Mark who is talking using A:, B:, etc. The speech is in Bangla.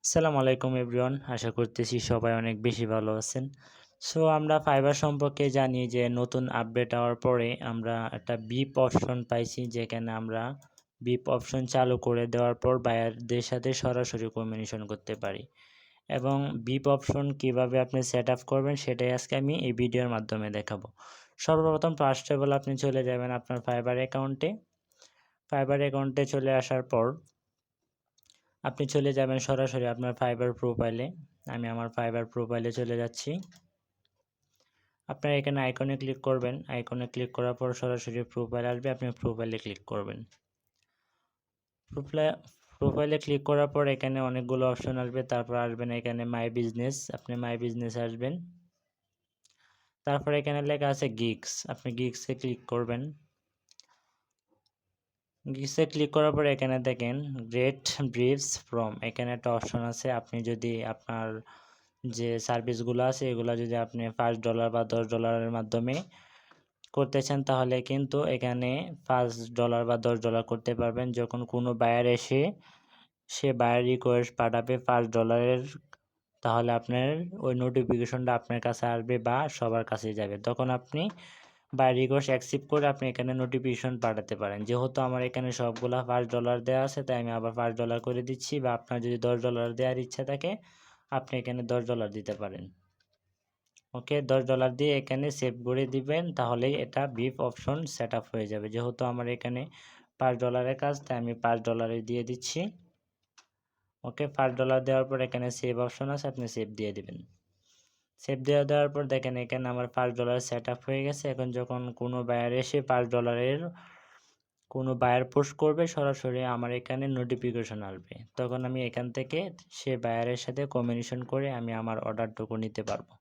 A: আসসালামু আলাইকুম এভরিওয়ান, আশা করতেছি সবাই অনেক বেশি ভালো আছেন। সো আমরা ফাইবার সম্পর্কে জানি যে নতুন আপডেট হওয়ার পরে আমরা একটা বিপ অপশন পাইছি, যেখানে আমরা বিপ অপশন চালু করে দেওয়ার পর বায়ারদের সাথে সরাসরি কমিউনিকেশন করতে পারি। এবং বিপ অপশন কিভাবে আপনি সেট আপ করবেন সেটাই আজকে আমি এই ভিডিওর মাধ্যমে দেখাবো। সর্বপ্রথম ফার্স্ট অফ অল আপনি চলে যাবেন আপনার ফাইবার অ্যাকাউন্টে চলে আসার পর আপনি চলে যাবেন সরাসরি আপনার ফাইবার প্রোফাইলে। আমি আমার ফাইবার প্রোফাইলে চলে যাচ্ছি। আপনারা এখানে আইকনে ক্লিক করবেন। আইকনে ক্লিক করার পর সরাসরি প্রোফাইল আসবে, আপনি প্রোফাইলে ক্লিক করবেন। প্রোফাইলে ক্লিক করার পর এখানে অনেকগুলো অপশন আসবে, তারপর আসবেন এখানে মাই বিজনেস, আপনি মাই বিজনেস আসবেন। তারপর এখানে লেখা আছে গিগস, আপনি গিগসে ক্লিক করবেন। গিগসে ক্লিক করার পর এখানে দেখেন গেট ব্রিফস ফ্রম, এখানে একটা অপশন আছে। আপনি যদি আপনার যে সার্ভিসগুলো আছে এগুলো যদি আপনি $5 বা $10 মাধ্যমে করতে চান, তাহলে কিন্তু এখানে $5 বা $10 করতে পারবেন। যখন কোনো বায়ার এসে সে বায়ার রিকোয়েস্ট পাঠাবে $5, তাহলে আপনার ওই নোটিফিকেশনটা আপনার কাছে আসবে বা সবার কাছে যাবে। তখন আপনি বায়ার রিকোয়েস্ট অ্যাকসেপ্ট করে আপনি এখানে নোটিফিকেশন পাঠাতে পারেন। যেহেতু আমার এখানে সবগুলা $5 দেওয়া আছে, তাই আমি আবার $5 করে দিচ্ছি। বা আপনার যদি $10 দেওয়ার ইচ্ছা থাকে আপনি এখানে $10 দিতে পারেন। ওকে, $10 দিয়ে এখানে সেভ করে দিবেন, তাহলেই এটা বিপ অপশন সেট আপ হয়ে যাবে। যেহেতু আমার এখানে $5 কাজ, তাই আমি $5 দিয়ে দিচ্ছি। ওকে, $5 দেওয়ার পর এখানে সেভ অপশন আছে, আপনি সেভ দিয়ে দিবেন। সেভ দেওয়ার পর দেখেন এখানে আমার $5 সেট আপ হয়ে গেছে। এখন যখন কোনো বায়ার এসে $5 কোনো বায়ার পোস্ট করবে, সরাসরি আমার এখানে নোটিফিকেশন আসবে। তখন আমি এখান থেকে সে বায়ারের সাথে কমিউনিকেশন করে আমি আমার অর্ডারটুকু নিতে পারবো।